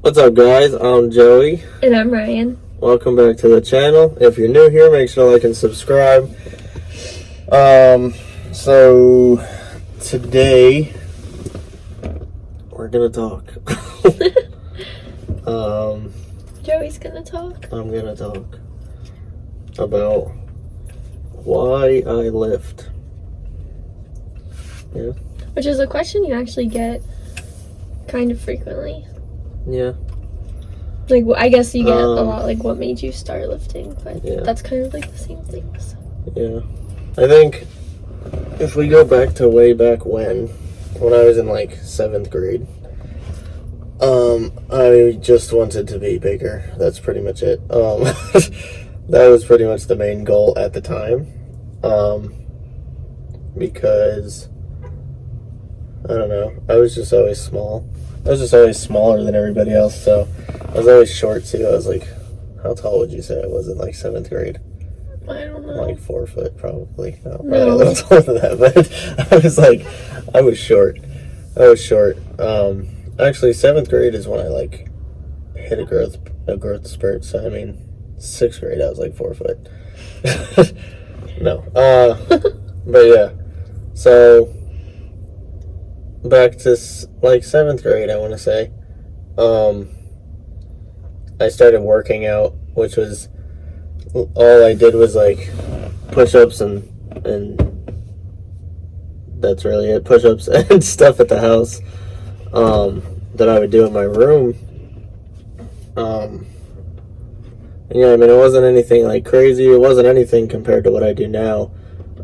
What's up, guys? I'm Joey. And I'm Ryan. Welcome back to the channel. If you're new here, make sure to like and subscribe. So today we're gonna talk. Joey's gonna talk. I'm gonna talk about why I lift. Yeah. Which is a question you actually get kind of frequently. Yeah. Like, I guess you get a lot, like, what made you start lifting, but yeah. that's kind of like the same thing. So. Yeah. I think if we go back to way back when I was in like 7th grade, I just wanted to be bigger. That's pretty much it. That was pretty much the main goal at the time. Because I don't know, I was just always small. I was just always smaller than everybody else, so I was always short too. I was like, how tall would you say I was in like 7th grade? I don't know. Like 4 foot, probably. No, probably No. a little taller than that, but I was short. Actually, 7th grade is when I like hit a growth spurt. So I mean, 6th grade I was like 4 foot. No, but yeah. So back to like 7th grade, I want to say. I started working out, which was all I did was like push-ups and that's really it. Push-ups and stuff at the house that I would do in my room. Yeah, I mean, it wasn't anything like crazy. It wasn't anything compared to what I do now.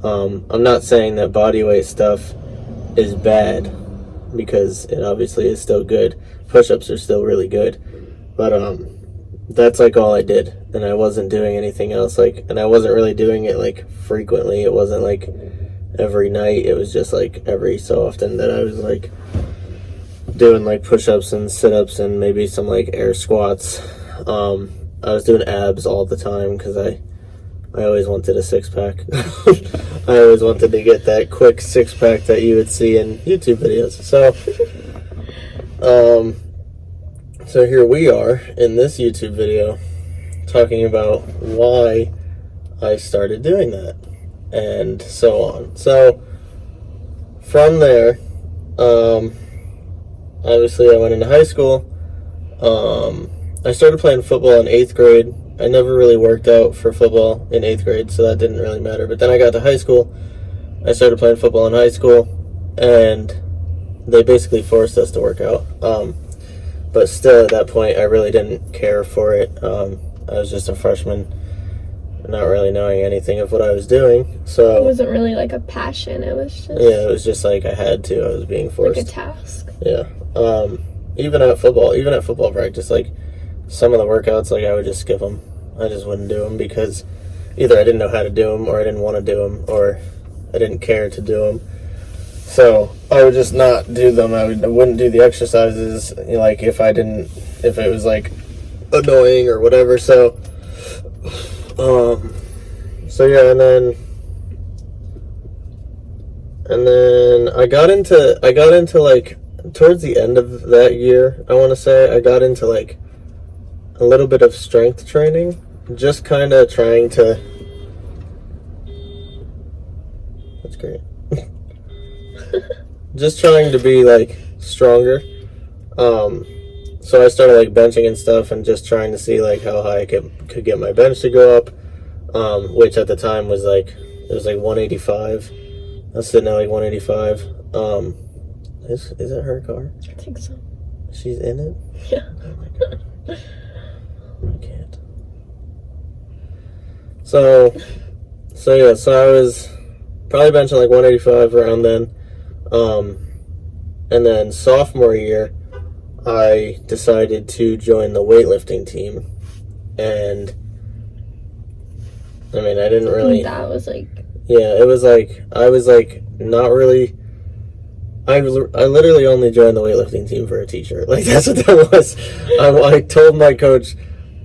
I'm not saying that body weight stuff is bad, because it obviously is still good. Push-ups are still really good, but that's like all I did, and I wasn't doing anything else. Like, and I wasn't really doing it like frequently. It wasn't like every night. It was just like every so often that I was like doing like push-ups and sit-ups and maybe some like air squats. I was doing abs all the time because I always wanted a six-pack. I always wanted to get that quick six-pack that you would see in YouTube videos. So here we are in this YouTube video talking about why I started doing that and so on. So from there, obviously I went into high school. I started playing football in 8th grade. I never really worked out for football in 8th grade, so that didn't really matter. But then I got to high school. I started playing football in high school, and they basically forced us to work out. But still, at that point, I really didn't care for it. I was just a freshman, not really knowing anything of what I was doing. So it wasn't really like a passion. It was just... Yeah, it was just like I had to. I was being forced. Like a task. Yeah. Even at football practice, like, some of the workouts, like, I would just skip them. I just wouldn't do them because either I didn't know how to do them, or I didn't want to do them, or I didn't care to do them. So I would just not do them. I wouldn't do the exercises, you know, like if it was like annoying or whatever. So yeah, and then I got into like towards the end of that year, I want to say, I got into like a little bit of strength training, just kind of trying to. That's great. Just trying to be like stronger. So I started like benching and stuff, and just trying to see like how high I could get my bench to go up, which at the time was like, it was like 185. I was sitting at like 185. Is it her car? I think so. She's in it? Yeah. Oh my god. I can't. So I was probably benching like 185 around then. And then sophomore year, I decided to join the weightlifting team. And I mean, I didn't really... That was like... Yeah, it was like, I was like, not really... I literally only joined the weightlifting team for a t-shirt. Like, that's what that was. I told my coach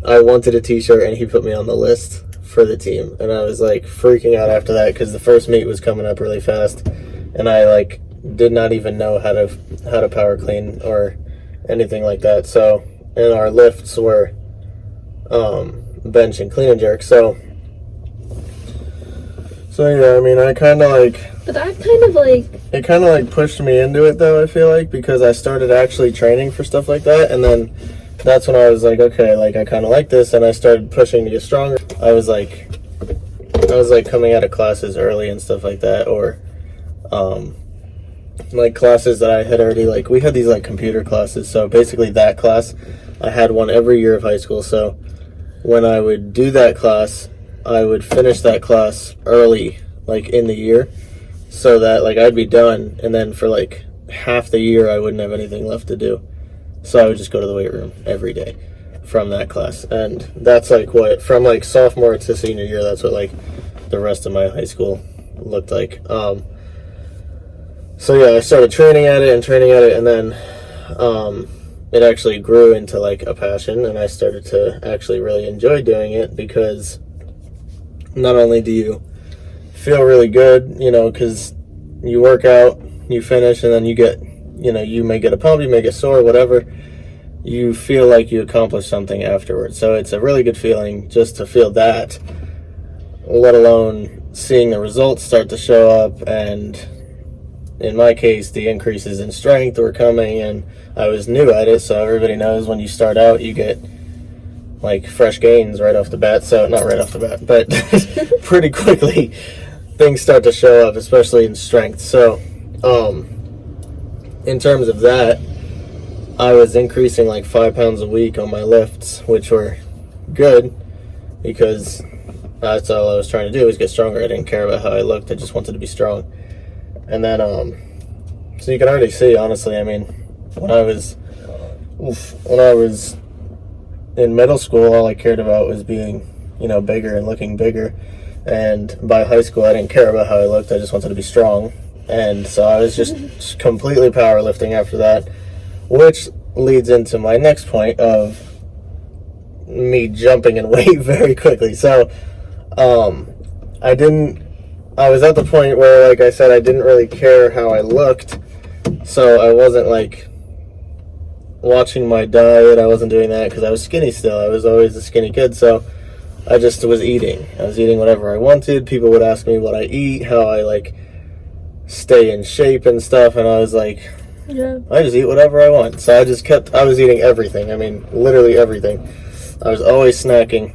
I wanted a t-shirt, and he put me on the list for the team. And I was like freaking out after that because the first meet was coming up really fast, and I like did not even know how to power clean or anything like that. So and our lifts were bench and clean and jerk. So yeah, I mean, I kind of like... But that kind of like... It kind of like pushed me into it, though, I feel like, because I started actually training for stuff like that, and then that's when I was like, okay, like, I kind of like this, and I started pushing to get stronger. I was like coming out of classes early and stuff like that, or like classes that I had already, like, we had these like computer classes, so basically that class, I had one every year of high school. So when I would do that class, I would finish that class early, like in the year, so that like I'd be done, and then for like half the year I wouldn't have anything left to do. So I would just go to the weight room every day from that class. And that's like what, from like sophomore to senior year, that's what like the rest of my high school looked like. So yeah, I started training at it, and then it actually grew into like a passion, and I started to actually really enjoy doing it, because not only do you feel really good, you know, because you work out, you finish, and then you get, you know, you may get a pump, you may get sore, whatever, you feel like you accomplished something afterwards. So it's a really good feeling just to feel that, let alone seeing the results start to show up. And in my case, the increases in strength were coming, and I was new at it, so everybody knows when you start out, you get like fresh gains right off the bat. So not right off the bat, but pretty quickly things start to show up, especially in strength. So in terms of that, I was increasing like 5 pounds a week on my lifts, which were good, because that's all I was trying to do, was get stronger. I didn't care about how I looked, I just wanted to be strong. And then so you can already see, honestly, I mean, when I was in middle school, all I cared about was being, you know, bigger and looking bigger. And by high school, I didn't care about how I looked, I just wanted to be strong. And so I was just completely powerlifting after that, which leads into my next point of me jumping in weight very quickly. So I was at the point where, like I said, I didn't really care how I looked, so I wasn't like watching my diet. I wasn't doing that because I was skinny still. I was always a skinny kid, so I just was eating. I was eating whatever I wanted. People would ask me what I eat, how I like stay in shape and stuff, and I was like, yeah, I just eat whatever I want. So I was eating everything. I mean, literally everything. I was always snacking.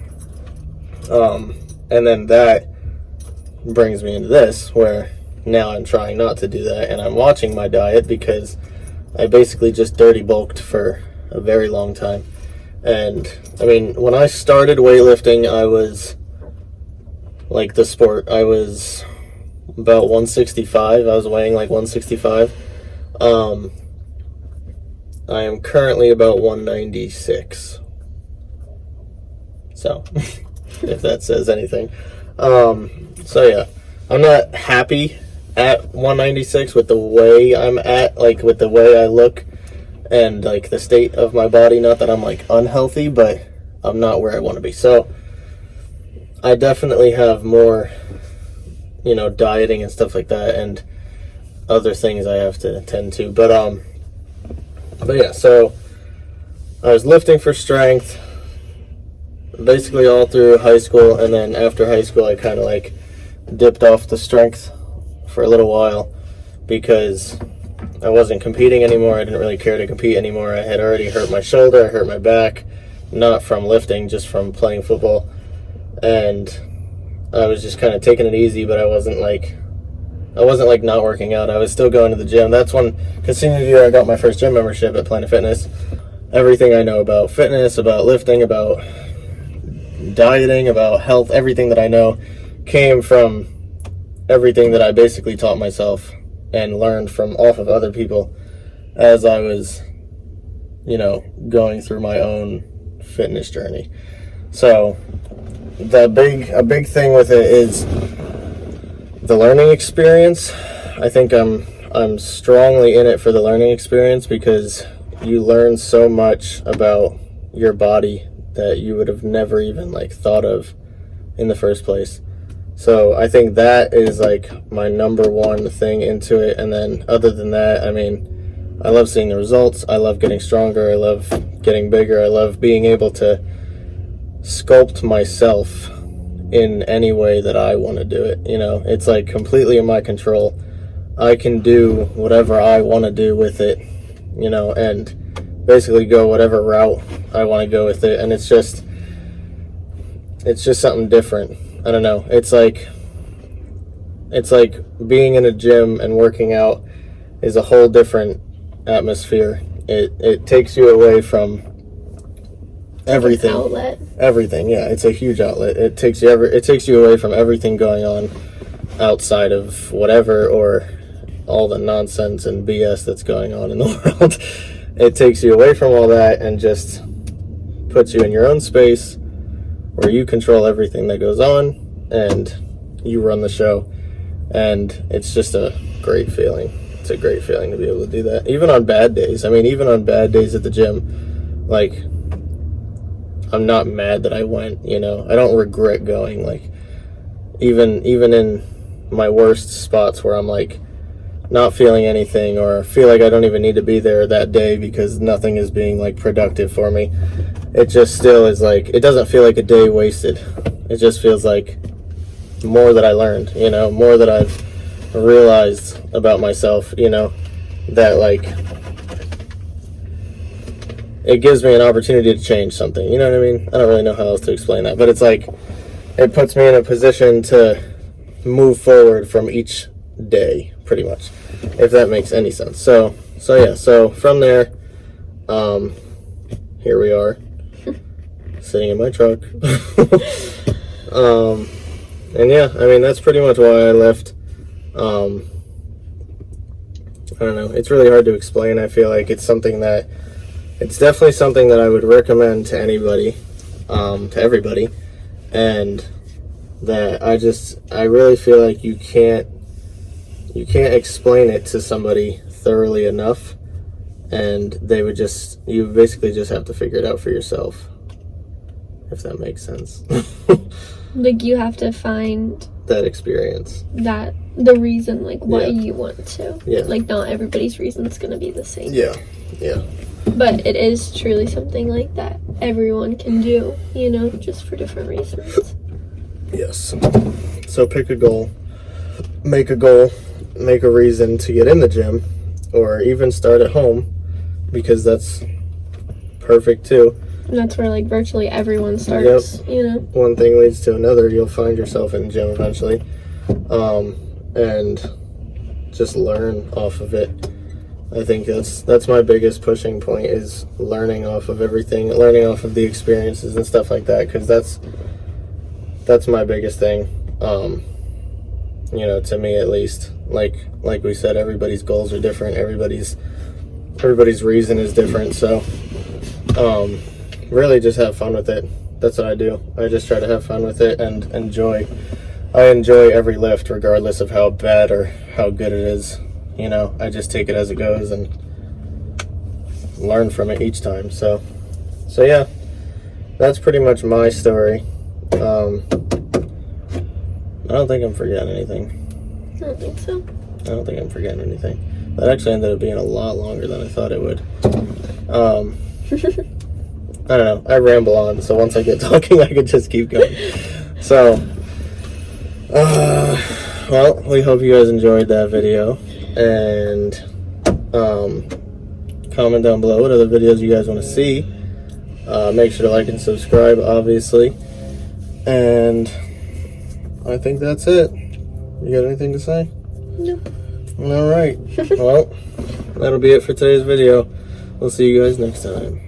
And then that brings me into this, where now I'm trying not to do that, and I'm watching my diet, because I basically just dirty bulked for a very long time. And I mean, when I started weightlifting, I was like the sport. I was about 165. I was weighing like 165. I am currently about 196. So, if that says anything. So yeah, I'm not happy at 196 with the way I'm at, like with the way I look and like the state of my body. Not that I'm like unhealthy, but I'm not where I want to be. So I definitely have more, you know, dieting and stuff like that, and other things I have to attend to. But yeah, so I was lifting for strength basically all through high school, and then after high school I kind of like dipped off the strength for a little while, because I wasn't competing anymore. I didn't really care to compete anymore. I had already hurt my shoulder, I hurt my back, not from lifting, just from playing football, and I was just kind of taking it easy. But I wasn't like not working out. I was still going to the gym. That's when, because senior year I got my first gym membership at Planet Fitness. Everything I know about fitness, about lifting, about dieting, about health, everything that I know came from everything that I basically taught myself and learned from off of other people as I was, you know, going through my own fitness journey. So a big thing with it is the learning experience. I think I'm strongly in it for the learning experience, because you learn so much about your body that you would have never even like thought of in the first place. So I think that is like my number one thing into it. And then other than that, I mean, I love seeing the results. I love getting stronger. I love getting bigger. I love being able to sculpt myself in any way that I want to do it. You know, it's like completely in my control. I can do whatever I want to do with it, you know, and basically go whatever route I want to go with it. And it's just something different. I don't know. It's like being in a gym and working out is a whole different atmosphere. It takes you away from everything. Outlet. Everything, yeah. It's a huge outlet. It takes you away from everything going on outside of whatever, or all the nonsense and BS that's going on in the world. It takes you away from all that and just puts you in your own space where you control everything that goes on and you run the show. And it's just a great feeling. It's a great feeling to be able to do that. Even on bad days. I mean, even on bad days at the gym, like, I'm not mad that I went, you know. I don't regret going. Like, even in my worst spots where I'm like not feeling anything, or feel like I don't even need to be there that day because nothing is being like productive for me, it just still is like, it doesn't feel like a day wasted. It just feels like more that I learned, you know, more that I've realized about myself, you know, that like it gives me an opportunity to change something, you know what I mean? I don't really know how else to explain that, but it's like it puts me in a position to move forward from each day, pretty much, if that makes any sense. So yeah, so from there, here we are sitting in my truck. And yeah, I mean, that's pretty much why I left. I don't know, it's really hard to explain. I feel like it's definitely something that I would recommend to anybody, to everybody, and that I really feel like you can't explain it to somebody thoroughly enough, and you basically just have to figure it out for yourself, if that makes sense. Like, you have to find that experience, that the reason, like, why you want to. Yeah. Like, not everybody's reason is going to be the same. Yeah. But it is truly something like that everyone can do, you know, just for different reasons. Yes. So pick a goal, make a reason to get in the gym, or even start at home, because that's perfect too. And that's where, like, virtually everyone starts, you know? One thing leads to another. You'll find yourself in the gym eventually. And just learn off of it. I think that's my biggest pushing point, is learning off of everything, learning off of the experiences and stuff like that, because that's my biggest thing. You know, to me at least. Like we said, everybody's goals are different. Everybody's reason is different. So, really just have fun with it. That's what I do. I just try to have fun with it and enjoy every lift, regardless of how bad or how good it is. You know, I just take it as it goes and learn from it each time. So yeah, that's pretty much my story. I don't think I'm forgetting anything. I don't think so. I don't think I'm forgetting anything. That actually ended up being a lot longer than I thought it would. I don't know. I ramble on, so once I get talking, I could just keep going. So, well, we hope you guys enjoyed that video, and comment down below what other videos you guys want to see. Make sure to like and subscribe, obviously, and I think that's it. You got anything to say? No. All right. Well, that'll be it for today's video. We'll see you guys next time.